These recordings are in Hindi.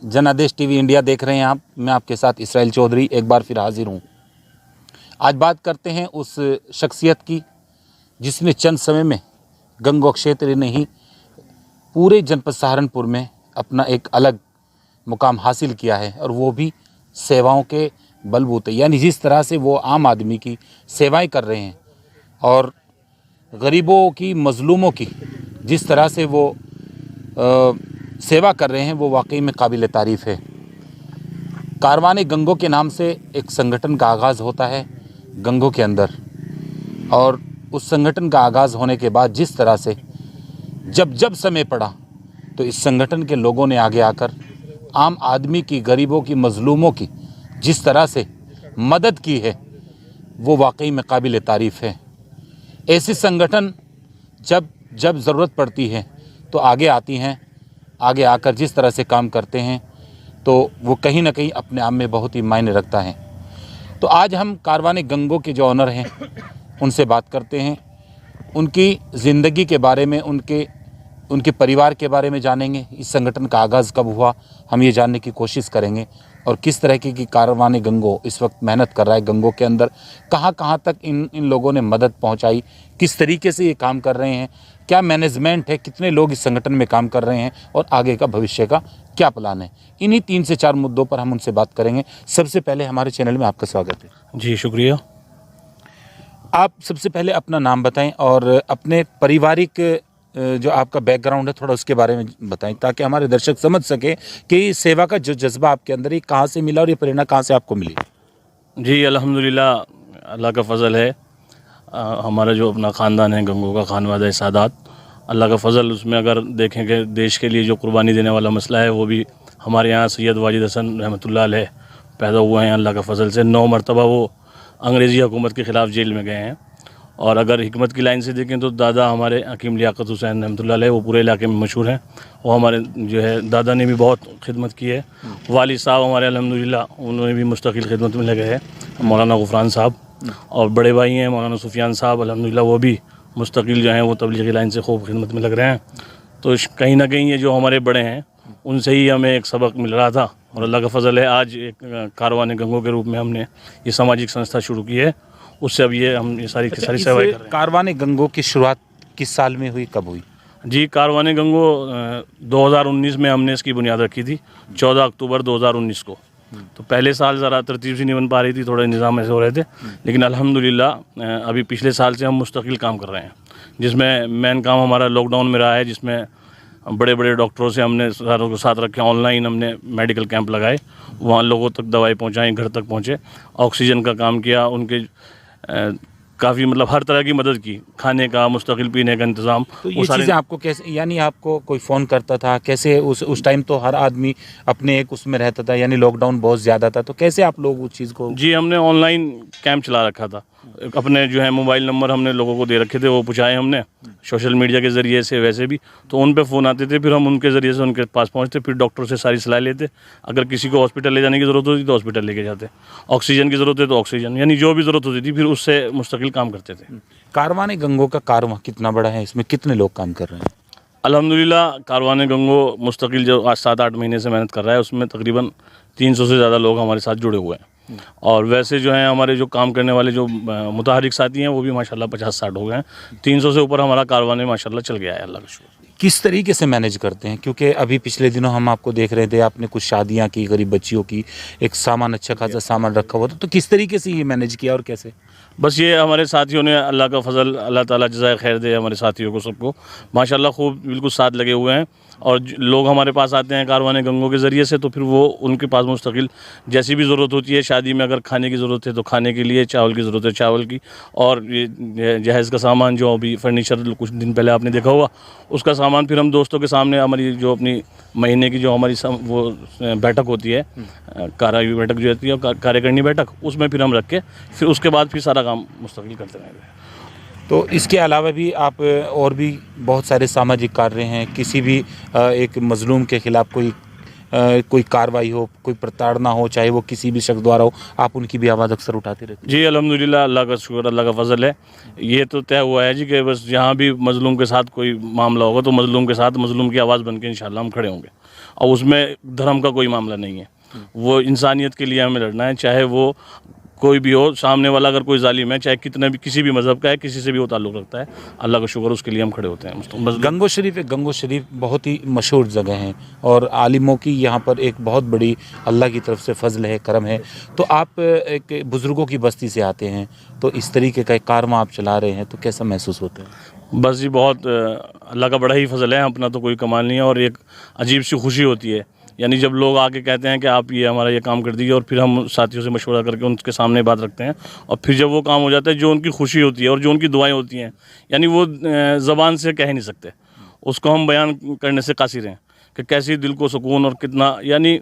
जनादेश टीवी इंडिया देख रहे हैं आप। मैं आपके साथ इसराइल चौधरी एक बार फिर हाजिर हूँ। आज बात करते हैं उस शख्सियत की जिसने चंद समय में गंगोह क्षेत्र नहीं पूरे जनपद सहारनपुर में अपना एक अलग मुकाम हासिल किया है, और वो भी सेवाओं के बलबूते। यानी जिस तरह से वो आम आदमी की सेवाएं कर रहे हैं और गरीबों की, मजलूमों की जिस तरह से वो सेवा कर रहे हैं, वो वाकई में काबिल तारीफ़ है। कारवाने गंगोह के नाम से एक संगठन का आगाज़ होता है गंगोह के अंदर, और उस संगठन का आगाज़ होने के बाद जिस तरह से जब समय पड़ा तो इस संगठन के लोगों ने आगे आकर आम आदमी की, गरीबों की, मजलूमों की जिस तरह से मदद की है, वो वाकई में काबिल तारीफ़ है। ऐसे संगठन जब ज़रूरत पड़ती है तो आगे आती हैं, आगे आकर जिस तरह से काम करते हैं तो वो कहीं ना कहीं अपने आप में बहुत ही मायने रखता है। तो आज हम कारवाने गंगोह के जो ऑनर हैं उनसे बात करते हैं, उनकी ज़िंदगी के बारे में, उनके परिवार के बारे में जानेंगे। इस संगठन का आगाज़ कब हुआ हम ये जानने की कोशिश करेंगे, और किस तरह की कारवाने गंगोह इस वक्त मेहनत कर रहा है गंगोह के अंदर, कहाँ तक इन लोगों ने मदद पहुंचाई, किस तरीके से ये काम कर रहे हैं, क्या मैनेजमेंट है, कितने लोग इस संगठन में काम कर रहे हैं, और आगे का भविष्य का क्या प्लान है। इन्हीं 3 से 4 मुद्दों पर हम उनसे बात करेंगे। सबसे पहले हमारे चैनल में आपका स्वागत है। जी शुक्रिया। आप सबसे पहले अपना नाम बताएं और अपने पारिवारिक जो आपका बैकग्राउंड है थोड़ा उसके बारे में बताएं, ताकि हमारे दर्शक समझ सके कि सेवा का जो जज्बा आपके अंदर है कहाँ से मिला और ये प्रेरणा कहाँ से आपको मिली। जी अल्हम्दुलिल्लाह, अल्लाह का फ़ज़ल है। हमारा जो अपना ख़ानदान है गंगोह का, खानवादा सादात, अल्लाह का फ़ज़ल। उसमें अगर देखें कि देश के लिए जो कुर्बानी देने वाला मसला है, वो भी हमारे यहाँ सैयद वाजिद हसन रहमतुल्लाह अलैह पैदा हुए हैं अल्लाह का फ़ज़ल से। 9 मरतबा वो अंग्रेज़ी हुकूमत के ख़िलाफ़ जेल में गए हैं। और अगर हिकमत की लाइन से देखें तो दादा हमारे हकीम लियाकत हुसैन रहमतुल्लाह अलैह वो पूरे इलाके में मशहूर हैं। वो हमारे जो है दादा ने भी बहुत खिदमत की है। वालिद साहब हमारे अल्हम्दुलिल्लाह उन्होंने भी मुस्तकिल खिदमत में लगे हैं, मौलाना गुफरान साहब। और बड़े भाई हैं मौलाना सुफियान साहब, अल्हम्दुलिल्लाह वो भी मुस्तकिल जो हैं वो तबलीगी लाइन से खूब खिदमत में लग रहे हैं। तो कहीं ना कहीं ये जो हमारे बड़े हैं उनसे ही हमें एक सबक मिल रहा था, और अल्लाह का फ़ज़ल है आज एक कारवाने गंगोह के रूप में हमने ये सामाजिक संस्था शुरू की है। उससे अब ये हम ये सारी सेवाएं कर रहे हैं। कारवाने गंगोह की शुरुआत किस साल में हुई, कब हुई? जी कारवाने गंगोह 2019 में हमने इसकी बुनियाद रखी थी, 14 अक्टूबर 2019 को। तो पहले साल ज़रा तरतीब सी नहीं बन पा रही थी, थोड़े निज़ाम ऐसे हो रहे थे, लेकिन अल्हम्दुलिल्लाह अभी पिछले साल से हम मुस्तकिल काम कर रहे हैं, जिसमें मेन काम हमारा लॉकडाउन में रहा है, जिसमें बड़े बड़े डॉक्टरों से हमने सारों को साथ रखे। ऑनलाइन हमने मेडिकल कैंप लगाए, वहाँ लोगों तक दवाई पहुँचाई, घर तक पहुँचे, ऑक्सीजन का काम किया, उनके काफ़ी मतलब हर तरह की मदद की, खाने का, मुस्तकिल पीने का इंतज़ाम। तो ये चीज़ें आपको कैसे, यानी आपको कोई फ़ोन करता था कैसे? उस टाइम तो हर आदमी अपने एक उसमें रहता था, यानी लॉकडाउन बहुत ज़्यादा था, तो कैसे आप लोग उस चीज़ को? जी हमने ऑनलाइन कैंप चला रखा था, अपने जो है मोबाइल नंबर हमने लोगों को दे रखे थे, वो पूछाए हमने सोशल मीडिया के ज़रिए से, वैसे भी तो उन पे फ़ोन आते थे, फिर हम उनके ज़रिए से उनके पास पहुंचते, फिर डॉक्टर से सारी सलाह लेते। अगर किसी को हॉस्पिटल ले जाने की ज़रूरत होती तो हॉस्पिटल लेके जाते, ऑक्सीजन की ज़रूरत है तो ऑक्सीजन, यानी जो भी ज़रूरत होती थी फिर उससे मुस्तकिल काम करते थे। कारवाने गंगोह का कारवां कितना बड़ा है, इसमें कितने लोग काम कर रहे हैं? अल्हम्दुलिल्लाह कारवाने गंगोह मुस्तकिल जो आज 7-8 महीने से मेहनत कर रहा है, उसमें तकरीबन 300 से ज़्यादा लोग हमारे साथ जुड़े हुए हैं। और वैसे जो हैं हमारे जो काम करने वाले जो मुताहरिक साथी हैं वो भी माशाल्लाह 50-60 हो गए हैं। 300 से ऊपर हमारा कारवाने माशाल्लाह चल गया है, अल्लाह का शुक्र। किस तरीके से मैनेज करते हैं? क्योंकि अभी पिछले दिनों हम आपको देख रहे थे, आपने कुछ शादियां की गरीब बच्चियों की, एक सामान, अच्छा खासा सामान रखा हुआ था, तो किस तरीके से ये मैनेज किया और कैसे? बस ये हमारे साथियों ने, अल्लाह का फ़ज़ल, अल्लाह ताला जज़ाए खैर दे हमारे साथियों को, सबको माशाल्लाह खूब बिल्कुल साथ लगे हुए हैं। और लोग हमारे पास आते हैं कारवाने गंगोह के ज़रिए से, तो फिर वो उनके पास मुस्तकिल जैसी भी ज़रूरत होती है, शादी में अगर खाने की ज़रूरत है तो खाने के लिए, चावल की ज़रूरत है चावल की, और ये जहेज़ का सामान जो अभी फर्नीचर कुछ दिन पहले आपने देखा होगा, उसका सामान फिर हम दोस्तों के सामने, हमारी जो अपनी महीने की जो हमारी वो बैठक होती है, कार्य बैठक जो होती है, कार्यकारिणी बैठक, उसमें फिर हम रख के फिर उसके बाद फिर सारा काम मुस्तकिल करते रहेंगे। तो इसके अलावा भी आप और भी बहुत सारे सामाजिक कार्य हैं, किसी भी एक मजलूम के खिलाफ कोई कार्रवाई हो, कोई प्रताड़ना हो, चाहे वो किसी भी शख्स द्वारा हो, आप उनकी भी आवाज़ अक्सर उठाते रहते हैं? जी अल्हम्दुलिल्लाह, अल्लाह का शुक्र, अल्लाह का फ़ज़ल है। ये तो तय हुआ है जी कि बस जहाँ भी मज़लूम के साथ कोई मामला होगा तो मज़लूम के साथ, मज़लूम की आवाज़ बन के इंशाअल्लाह हम खड़े होंगे। और उसमें धर्म का कोई मामला नहीं है। वो इंसानियत के लिए हमें लड़ना है, चाहे वो कोई भी हो, सामने वाला अगर कोई जालिम है, चाहे कितना भी किसी भी मज़हब का है, किसी से भी वो ताल्लुक़ रखता है, अल्लाह का शुक्र उसके लिए हम खड़े होते हैं। बस गंगो शरीफ बहुत ही मशहूर जगह है और आलिमों की यहाँ पर एक बहुत बड़ी अल्लाह की तरफ से फजल है, करम है। तो आप एक बुज़ुर्गों की बस्ती से आते हैं, तो इस तरीके का एक कारवां आप चला रहे हैं, तो कैसा महसूस होता है? बस जी बहुत अल्लाह का बड़ा ही फजल है, अपना तो कोई कमाल नहीं है। और एक अजीब सी खुशी होती है, यानी जब लोग आके कहते हैं कि आप ये हमारा ये काम कर दीजिए, और फिर हम साथियों से मशवरा करके उनके सामने बात रखते हैं, और फिर जब वो काम हो जाता है, जो उनकी खुशी होती है और जो उनकी दुआएं होती हैं, यानी वो ज़बान से कह नहीं सकते, उसको हम बयान करने से कासिर हैं कि कैसी दिल को सुकून और कितना, यानी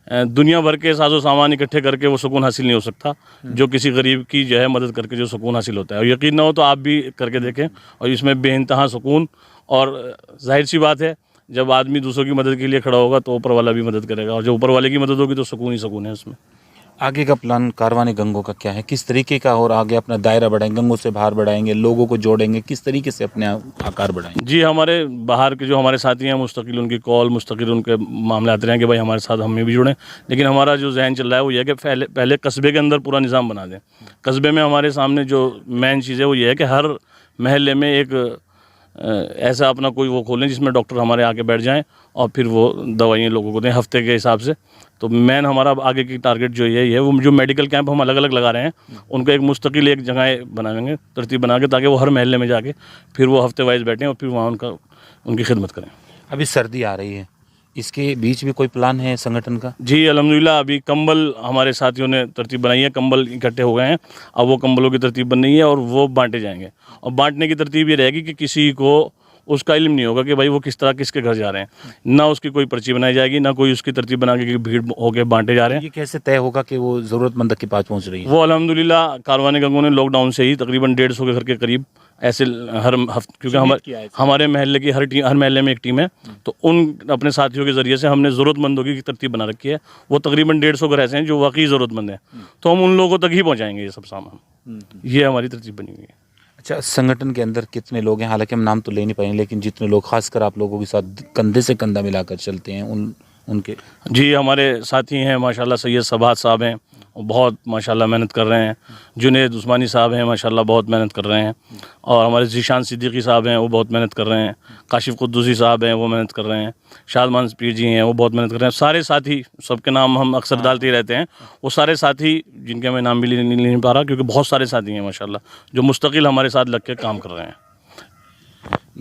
दुनिया भर के साजो सामान इकट्ठे करके वो सुकून हासिल नहीं हो सकता जो किसी गरीब की जो है मदद करके जो सुकून हासिल होता है। और यकीन ना हो तो आप भी करके देखें, और इसमें बेइंतहा सुकून। और जाहिर सी बात है, जब आदमी दूसरों की मदद के लिए खड़ा होगा तो ऊपर वाला भी मदद करेगा, और जब ऊपर वाले की मदद होगी तो सुकून ही सुकून है उसमें। आगे का प्लान कारवान गंगो का क्या है, किस तरीके का, और आगे अपना दायरा बढ़ाएंगे, गंगों से बाहर बढ़ाएंगे, लोगों को जोड़ेंगे, किस तरीके से अपने आकार बढ़ाएंगे? जी, हमारे बाहर के जो हमारे साथी हैं, मुस्तकिल उनकी कॉल, मुस्तकिल उनके मामले आते हैं कि भाई हमारे साथ हमें भी जुड़ें। लेकिन हमारा जो जहन चल रहा है वो ये है कि पहले कस्बे के अंदर पूरा निज़ाम बना दें। कस्बे में हमारे सामने जो मेन चीज़ है वो ये है कि हर महल्ले में एक ऐसा अपना कोई वो खोलें जिसमें डॉक्टर हमारे आके बैठ जाएं और फिर वो दवाइयाँ लोगों को दें हफ्ते के हिसाब से। तो मेन हमारा आगे की टारगेट जो यही है, वो जो मेडिकल कैंप हम अलग अलग लगा रहे हैं, उनको एक मुस्तकिल एक जगह बनाएंगे, तरतीब बना के, ताकि वो हर महल्ले में जाके फिर वो हफ्ते वाइज बैठें और फिर वहाँ उनकी खिदमत करें। अभी सर्दी आ रही है, इसके बीच भी कोई प्लान है संगठन का? जी अल्हम्दुलिल्लाह, अभी कंबल हमारे साथियों ने तरतीब बनाई है, कंबल इकट्ठे हो गए हैं। अब वो कंबलों की तरतीब बन रही है और वो बांटे जाएंगे। और बांटने की तरतीब ये रहेगी कि किसी को उसका इल्म नहीं होगा कि भाई वो किस तरह किसके घर जा रहे हैं, ना उसकी कोई पर्ची बनाई जाएगी, ना कोई उसकी तरतीब बना के भीड़ होकर बांटे जा रहे हैं। ये कैसे तय होगा कि वो ज़रूरतमंद के पास पहुंच रही है? वो अल्हम्दुलिल्लाह कारवान गंगो ने लॉकडाउन से ही तकरीबन 150 के घर के करीब ऐसे हर हफ्ते, क्योंकि हमारे महल्ले की हर महल्ले में एक टीम है, तो उन अपने साथियों के ज़रिए से हमने ज़रूरतमंदों की तरतीब बना रखी है। वो तकरीबन 150 घर ऐसे हैं जो वाकई ज़रूरतमंद हैं, तो हम उन लोगों तक ही पहुँचाएँगे ये सब सामान। ये हमारी तरतीब बनी हुई है। अच्छा, संगठन के अंदर कितने लोग हैं? हालांकि हम नाम तो ले नहीं पाएंगे, लेकिन जितने लोग खासकर आप लोगों के साथ कंधे से कंधा मिलाकर चलते हैं उनके। जी, हमारे साथी हैं माशाल्लाह, सैयद सबात साहब हैं, वो बहुत माशाल्लाह मेहनत कर रहे हैं। जुनैद उस्मानी साहब हैं, माशाल्लाह बहुत मेहनत कर रहे हैं। और हमारे ज़ीशान सिद्दीकी साहब हैं, वो बहुत मेहनत कर रहे हैं। काशिफ कुद्दूसी साहब हैं, वो मेहनत कर रहे हैं। शादमान पीर जी हैं, वो बहुत मेहनत कर रहे हैं। सारे साथी, सबके नाम हम अक्सर डालते ही रहते हैं, वो सारे साथी जिनके हमें नाम भी नहीं पा रहा, क्योंकि बहुत सारे साथी हैं माशाल्लाह जो मुस्तकिल हमारे साथ लग के काम कर रहे हैं।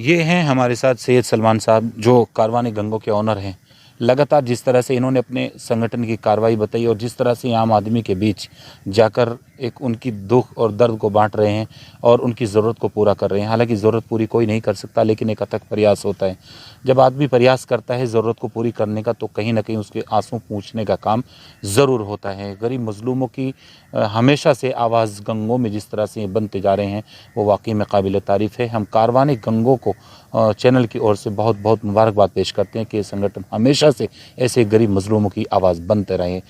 ये हैं हमारे साथ सैयद सलमान साहब, जो कारवान गंगो के ऑनर हैं। लगातार जिस तरह से इन्होंने अपने संगठन की कार्रवाई बताई और जिस तरह से आम आदमी के बीच जाकर एक उनकी दुख और दर्द को बांट रहे हैं और उनकी ज़रूरत को पूरा कर रहे हैं। हालांकि ज़रूरत पूरी कोई नहीं कर सकता, लेकिन एक अथक प्रयास होता है। जब आदमी प्रयास करता है ज़रूरत को पूरी करने का, तो कहीं ना कहीं उसके आंसू पूंछने का काम ज़रूर होता है। गरीब मजलूमों की हमेशा से आवाज़ गंगों में जिस तरह से बनते जा रहे हैं, वो वाकई में काबिल तारीफ़ है। हम कारवान गंगों को चैनल की ओर से बहुत बहुत मुबारकबाद पेश करते हैं कि ये संगठन हमेशा से ऐसे गरीब मजलूमों की आवाज़ बनते रहे।